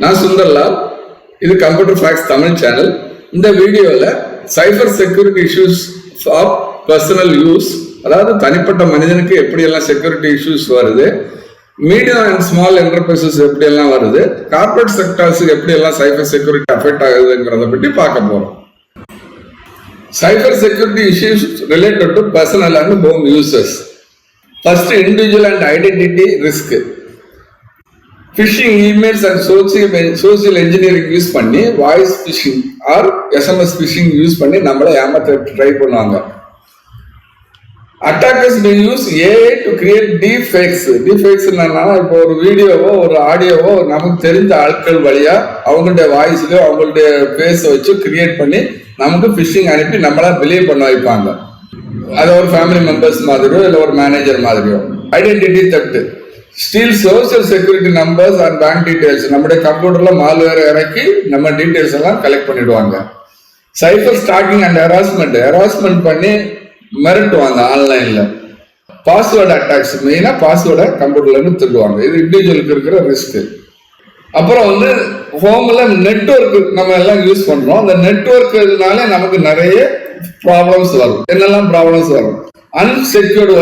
நான் சுந்தர்லால், இது computer facts Tamil channel. இந்த வீடியோவில் cyber security issues for personal use, அதாவது தனிப்பட்ட மனிதனுக்கு எப்படியெல்லாம் செக்யூரிட்டி இஷ்யூஸ் வருது, மீடியம் அண்ட் ஸ்மால் என்டர்பிரைசஸ் எப்படியெல்லாம் வருது, கார்பரேட் செக்டர்ஸுக்கு எப்படியெல்லாம் சைபர் செக்யூரிட்டி அஃபெக்ட் ஆகுதுங்கிறத பற்றி பார்க்க போகிறோம். Cyber security issues related to personal and home users. First, individual and identity risk. Phishing emails and social engineering use பண்ணி voice phishing or SMS phishing use பண்ணி நம்மளை ஏமாற்ற ட்ரை பண்ணுவாங்க. Attackers to use AI to create deep fakes. Deep fakes என்னன்னா, இப்போ ஒரு வீடியோவோ ஒரு ஆடியோவோ நமக்கு தெரிஞ்ச ஆட்கள் வழியா அவங்களுடைய வாய்ஸ்லயோ அவங்களுடைய ஃபேஸை வச்சு கிரியேட் பண்ணி நமக்கு ஃபிஷிங் அனுப்பி நம்மளா பிலீவ் பண்ண வைப்பாங்க. அது ஒரு ஃபேமிலி மெம்பர்ஸ் மாதிரியோ இல்லை ஒரு மேனேஜர் மாதிரியோ. Identity theft. Steel social security numbers and bank details. நம்முடைய கம்ப்யூட்டர்ல மால்வேர் இறக்கி நம்ம டீடைல்ஸ் எல்லாம் கலெக்ட் பண்ணிடுவாங்க. சைபர் ஸ்டாக்கிங் அண்ட் ஹராஸ்மெண்ட் பண்ணி மிரட்டுவாங்க ஆன்லைன்ல. பாஸ்வேர்டு அட்டாக்ஸ், மெயினா பாஸ்வேர்டை கம்ப்யூட்டர்ல இருந்து திருடுவாங்க. இது இண்டிவிஜுவலுக்கு இருக்கிற ரிஸ்க். அப்புறம் ஹோம்ல நெட்வொர்க் நம்ம எல்லாம் யூஸ் பண்றோம். அந்த நெட்வொர்க்னால நமக்கு நிறைய ப்ராப்ளம்ஸ் வரும். என்னெல்லாம் ப்ராப்ளம்ஸ் வரும்? அன்செக்யூர்டு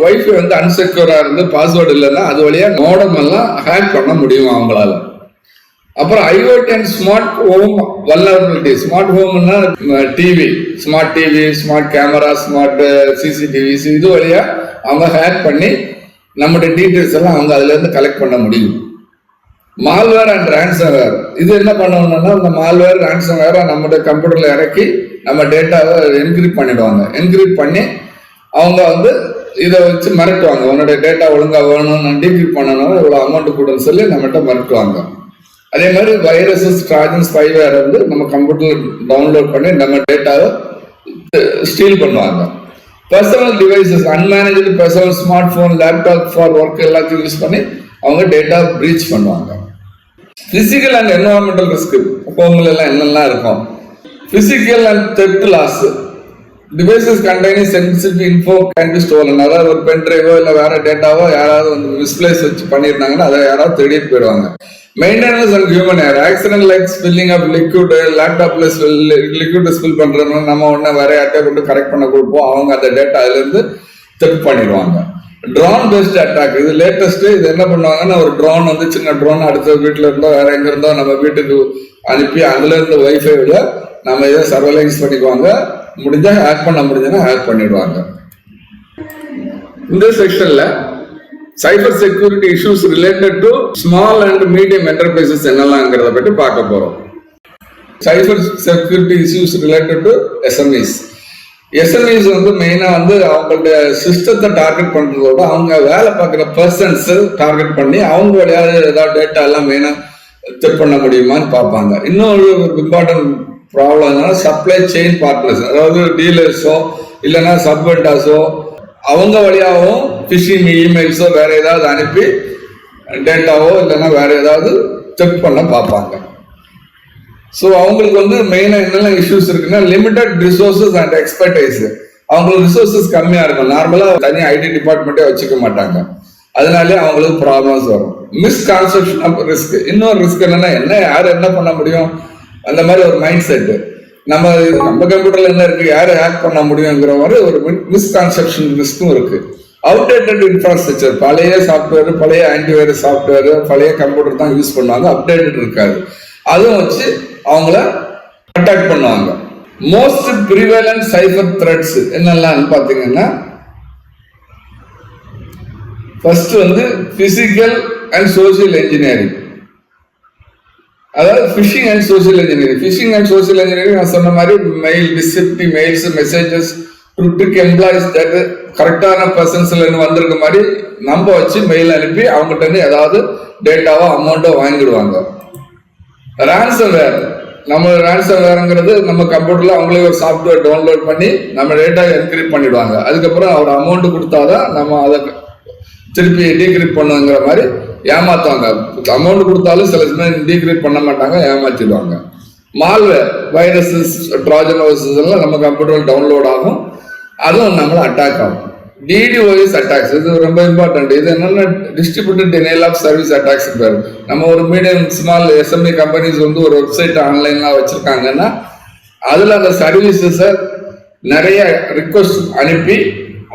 வைஃபை அன்செக்யூரா இருந்து பாஸ்வேர்டு இல்லைன்னா அது வழியா மோடம் எல்லாம் ஹேக் பண்ண முடியும் அவங்களால. அப்புறம் IoT and smart home vulnerability. Smart ஹோம்னா TV, smart TV, smart camera, smart CCTV, இது வழியா அவங்க ஹேக் பண்ணி நம்முடைய டீட்டெயில்ஸ் எல்லாம் அவங்க அதுல இருந்து கலெக்ட் பண்ண முடியும். Malware and ransomware. இது என்ன பண்ணணும்னா, இந்த மால்வேர் ரான்சம்வேரை நம்முடைய கம்ப்யூட்டர்ல இறக்கி நம்ம டேட்டாவை என்கிரிப்ட் பண்ணிடுவாங்க. என்கிரிப்ட் பண்ணி அவங்க இதை வச்சு மிரட்டுவாங்க. உன்னோட டேட்டா ஒழுங்கா வேணும், டீக்ரிப்ட் பண்ணணும், இவ்வளவு அமௌண்ட் கொடுன்னு சொல்லி நம்மகிட்ட மிரட்டுவாங்க. அதே மாதிரி வைரஸஸ், ட்ராஜன், ஸ்பைவேர் நம்ம கம்ப்யூட்டர்ல டவுன்லோட் பண்ணி நம்ம டேட்டாவை ஸ்டீல் பண்ணுவாங்க. Personal devices, unmanaged personal smart phone, laptop for work எல்லாத்தையும் யூஸ் பண்ணி அவங்க டேட்டா பிரீச் பண்ணுவாங்க. Physical and environmental risk. ஹோம்ல எல்லாம் என்னெல்லாம் இருக்கும்? Physical and theft loss. Devices containing sensitive info can be stolen. அதாவது ஒரு பென் டிரைவோ இல்லை வேற டேட்டாவோ யாராவது மிஸ்பிளேஸ் வச்சு பண்ணியிருந்தாங்கன்னா அதை யாராவது திருடிட்டு போயிடுவாங்க. Maintenance and human error. Accident like spilling of liquid, லேப்டாப்ல லிக்விட் ஸ்பில் பண்றதுன்னா நம்ம உடனே வேற யார்ட்டே கொண்டு கரெக்ட் பண்ண கொடுப்போம். அவங்க அந்த டேட்டா அதுல இருந்து தெஃப்ட் பண்ணிடுவாங்க. Drone based attack. இது லேட்டஸ்ட். இது என்ன பண்ணுவாங்கன்னா, ஒரு ட்ரோன் சின்ன ட்ரோன் அடுத்த வீட்டுல இருந்தோ வேற எங்க இருந்தோ நம்ம வீட்டுக்கு அனுப்பி அதுல இருந்து வைஃபை விட நம்ம இதை சர்வலைஸ் பண்ணிக்குவாங்க. முடிஞ்சா ஹேக் பண்ண முடிஞ்சதுன்னா ஹேக் பண்ணிடுவாங்க. இந்த செக்ஷன்ல cyber security issues related to small and medium enterprises என்னெல்லாம்ங்கிறத பற்றி பார்க்க போறோம். Cyber security issues related to SMEs. SMEs மெயினா அவங்களுடைய சிஸ்டத்தை டார்கெட் பண்றதோட அவங்க வேலை பார்க்குற பர்சன்ஸ் டார்கெட் பண்ணி அவங்க வழியாக ஏதாவது டேட்டா எல்லாம் மெயினா செக் பண்ண முடியுமான்னு பார்ப்பாங்க. இன்னொரு இம்பார்ட்டன்ட் ப்ராப்ளம் என்னன்னா, சப்ளை செயின் பார்ட்னர்ஸ், அதாவது டீலர்ஸோ இல்லைன்னா சப்வெண்டாஸோ அவங்க வழியாகவும் ஃபிஷிங் இமெயில்ஸோ வேற ஏதாவது அனுப்பி டேட்டாவோ இல்லைன்னா வேற ஏதாவது செக் பண்ண பார்ப்பாங்க. ஸோ அவங்களுக்கு மெயினாக என்னெல்லாம் இஷ்யூஸ் இருக்குன்னா, லிமிடெட் ரிசோர்சஸ் அண்ட் எக்ஸ்பர்டைஸ். அவங்களுக்கு ரிசோர்சஸ் கம்மியா இருக்கும். நார்மலா தனியாக ஐடி டிபார்ட்மெண்ட்டே வச்சுக்க மாட்டாங்க. அதனாலே அவங்களுக்கு ப்ராப்ளம்ஸ் வரும். Misconception of risk. இன்னொரு ரிஸ்க் என்னன்னா, யார் என்ன பண்ண முடியும் அந்த மாதிரி ஒரு மைண்ட் செட். நம்ம கம்ப்யூட்டர்ல என்ன இருக்கு, யாரை ஹேக் பண்ண முடியுங்கிற மாதிரி ஒரு மிஸ்கான்செப்ஷன் ரிஸ்க்கும் இருக்கு. Outdated infrastructure. பழைய சாஃப்ட்வேர், பழைய ஆன்டிவைரஸ் சாஃப்ட்வேர், பழைய கம்ப்யூட்டர் தான் யூஸ் பண்ணுவாங்க. அப்டேட்டட் இருக்காது. அதுவும் வச்சு அவங்கள அட்டாக் பண்ணுவாங்க. மோஸ்ட் ப்ரிவேலன்ட் சைபர் த்ரெட்ஸ் என்னெல்லாம் பாத்தீங்கன்னா, first physical and social engineering. அதாவது phishing and social engineering. Phishing and social engineering நான் சொன்ன மாதிரி mail, deceptive mails, messages to trick employees that கரெக்டான பர்சன்ஸ்ல இருந்து வந்திருக்க மாதிரி நம்ப வச்சு மெயில் அனுப்பி அவங்ககிட்ட இருந்து ஏதாவது டேட்டாவோ அமௌண்ட்டோ வாங்கிடுவாங்க. ரான்சம்வேர். நம்ம ரான்சம்வேர்ங்கிறது நம்ம கம்ப்யூட்டர்ல அவங்களே ஒரு சாஃப்ட்வேர் டவுன்லோட் பண்ணி நம்ம டேட்டா என்கிரிப்ட் பண்ணிடுவாங்க. அதுக்கப்புறம் அவர் அமௌண்ட் கொடுத்தாதான் நம்ம அதை திருப்பி டீக்ரிப்ட் பண்ணுங்கிற மாதிரி ஏமாத்துவாங்க. அமௌண்ட் கொடுத்தாலும் சில சமயம் டீக்ரிப்ட் பண்ண மாட்டாங்க, ஏமாத்திடுவாங்க. மால்வேர், வைரஸஸ், ட்ராஜன் வைரஸஸ் எல்லாம் நம்ம கம்ப்யூட்டர்ல டவுன்லோட் ஆகும். அதுவும் நம்மள அட்டாக் ஆகும். DDoS அட்டாக்ஸ் இது ரொம்ப இம்பார்ட்டன்ட். இது என்னன்னா distributed denial of service attacks பேர். நம்ம ஒரு மீடியம் ஸ்மால் SME கம்பெனிஸ் வந்து ஒரு வெப்சைட் ஆன்லைன்லாம் வச்சிருக்காங்கன்னா அதுல அந்த சர்வீசஸை நிறைய ரிக்வஸ்ட் அனுப்பி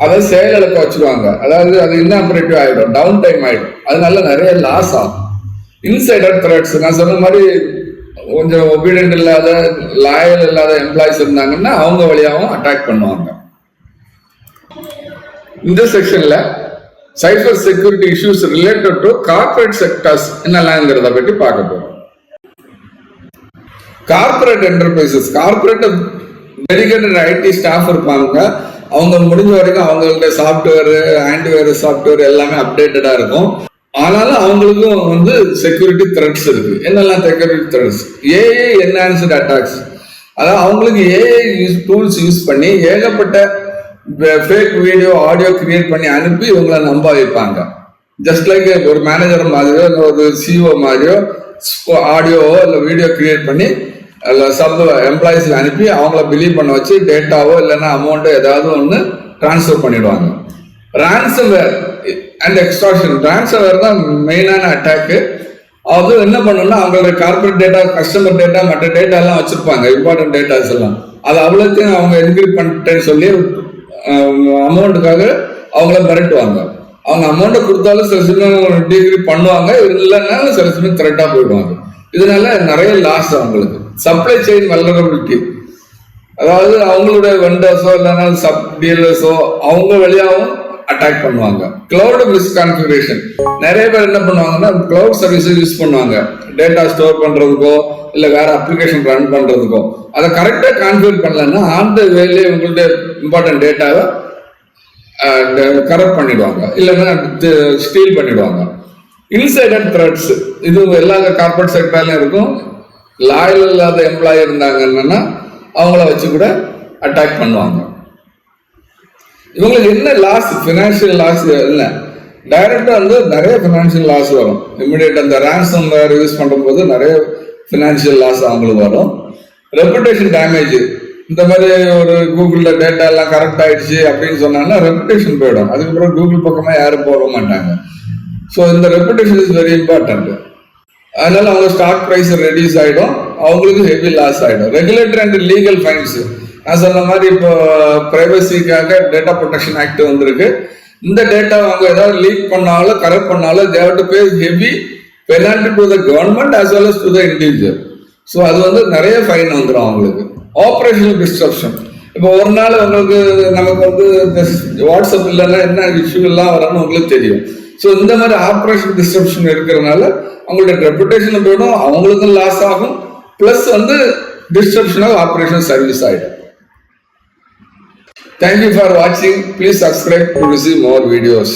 அதை செயலிழக்க வச்சிருவாங்க. அதாவது அது இன்ஆபரேட்டிவ் ஆகிடும், டவுன் டைம் ஆகிடும். அதனால நிறைய லாஸ் ஆகும். இன்சைடர் த்ரெட்ஸ் நான் சொன்ன மாதிரி கொஞ்சம் ஒபீடியன்ட் இல்லாத லாயல் இல்லாத எம்ப்ளாயிஸ் இருந்தாங்கன்னா அவங்க வழியாகவும் அட்டாக் பண்ணுவாங்க. இந்த செக்ஷன்ல cyber security issues related to corporate sectors என்னெல்லாம்ங்கிறத பற்றி பார்க்க போறோம். Corporate enterprises, corporate dedicated IT staff இருப்பாங்க. அவங்க முடிஞ்ச வரைக்கும் அவங்கள்ட்ட சாஃப்ட்வேர், ஆன்டிவைரஸ் சாஃப்ட்வேர் எல்லாமே அப்டேட்டடா இருக்கும். ஆனாலும் அவங்களுக்கும் வந்து செக்யூரிட்டி த்ரெட்ஸ் இருக்கு. என்னெல்லாம் security threats? AI enhanced attacks. அதாவது அவங்களுக்கு AI டூல்ஸ் யூஸ் பண்ணி ஏகப்பட்ட ஃபேக் வீடியோ, ஆடியோ கிரியேட் பண்ணி அனுப்பி இவங்களை நம்ப வைப்பாங்க. ஜஸ்ட் லைக் ஒரு மேனேஜர் மாதிரியோ ஒரு CEO மாதிரியோ ஆடியோவோ இல்லை வீடியோ கிரியேட் பண்ணி சப் எம்ப்ளாயிஸ் அனுப்பி அவங்கள பிலீவ் பண்ண வச்சு டேட்டாவோ இல்லைன்னா அமௌண்ட்டோ ஏதாவது ஒன்று டிரான்ஸ்ஃபர் பண்ணிடுவாங்க. Ransomware and extraction. ரான்சம்வேர் தான் மெயினான அட்டாக்கு. அது என்ன பண்ணணும்னா அவங்களோட கார்பரேட் டேட்டா, கஸ்டமர் டேட்டா, மற்ற டேட்டா எல்லாம் வச்சிருப்பாங்க, இம்பார்ட்டன்ட் டேட்டாஸ் எல்லாம். அது அவ்வளோத்தையும் அவங்க என்கிரிப்ட் பண்ணிட்டேன்னு சொல்லி அமௌண்ட்டுக்காக அவங்கள மிரட்டுவாங்க. அவங்க அமௌண்ட்டை கொடுத்தாலும் சில சமயம் டீக்ரிப்ட் பண்ணுவாங்க, இல்லைன்னாலும் சில சமயம் த்ரெட்டாக போயிடுவாங்க. இதனால நிறைய லாஸ் அவங்களுக்கு. சப்ளை செயின் வல்னரபிலிட்டி, அதாவது அவங்களுடைய வெண்டர்ஸோ இல்லைன்னா சப் டீலர்ஸோ அவங்க வழியாகவும் அட்டாக் பண்ணுவாங்க. கிளவுட் மிஸ்கான்ஃபிகரேஷன். நிறைய பேர் என்ன பண்ணுவாங்கன்னா கிளவுட் சர்வீஸ் யூஸ் பண்ணுவாங்க டேட்டா ஸ்டோர் பண்றதுக்கோ இல்லை வேற அப்ளிகேஷன் ரன் பண்றதுக்கோ. அதை கரெக்டாக கான்ஃபிகர் பண்ணலன்னா ஆன் த வேலே உங்களுடைய இம்பார்ட்டன்ட் டேட்டாவை கரெக்ட் பண்ணிடுவாங்க, இல்லைன்னா ஸ்டீல் பண்ணிடுவாங்க. இன்சைடர் த்ரெட்ஸ், இது எல்லா கார்பரேட் செக்டர்லயும் இருக்கும். லாயல் இல்லாத எம்ப்ளாயி இருந்தாங்கன்னா அவங்கள வச்சு கூட அட்டாக் பண்ணுவாங்க. இவங்களுக்கு என்ன லாஸ்? ஃபினான்ஷியல் லாஸ் இல்லை, டைரக்டா வந்து நிறைய ஃபினான்ஷியல் லாஸ் வரும். இமிடியேட் அந்த ரேன்சம் வேர் யூஸ் பண்ணும்போது நிறைய ஃபினான்ஷியல் லாஸ் அவங்களுக்கு வரும். Reputation damage. இந்த மாதிரி ஒரு கூகுள்ல டேட்டா எல்லாம் கரெக்ட் ஆயிடுச்சு அப்படின்னு சொன்னாங்கன்னா ரெப்புடேஷன் போயிடும். அதுக்கப்புறம் கூகுள் பக்கமா யாரும் போக மாட்டாங்க. ஸோ இந்த ரெப்புடேஷன் இஸ் வெரி இம்பார்ட்டன்ட். அதனால அவங்க ஸ்டாக் ப்ரைஸ் ரெடியூஸ் ஆகிடும், அவங்களுக்கு ஹெவி லாஸ் ஆகிடும். Regulatory and legal fines. நான் சொன்ன மாதிரி இப்போ பிரைவசிக்காக டேட்டா ப்ரொடெக்ஷன் ஆக்ட் வந்திருக்கு. இந்த டேட்டா அவங்க ஏதாவது லீக் பண்ணாலும் கரெக்ட் பண்ணாலும் they have to pay heavy penalty to the government as well as to the individual. So அது வந்து நிறைய ஃபைன் வந்துடும் அவங்களுக்கு. Operational disruption. இப்போ ஒரு நாள் உங்களுக்கு நமக்கு வந்து வாட்ஸ்அப் இல்லைன்னா என்ன இஷ்யூ எல்லாம் வரணும்னு உங்களுக்கு தெரியும். ஸோ இந்த மாதிரி ஆப்ரேஷன் டிஸ்ட்ரப்ஷன் இருக்கிறதுனால அவங்களுடைய ரெப்புடேஷன் போயிடும், அவங்களுக்கும் லாஸ் ஆகும், பிளஸ் வந்து டிஸ்ட்ரப்ஷன் ஆஃப் ஆப்ரேஷன் சர்வீஸ் ஆகிடும். Thank you for watching. Please subscribe to receive more videos.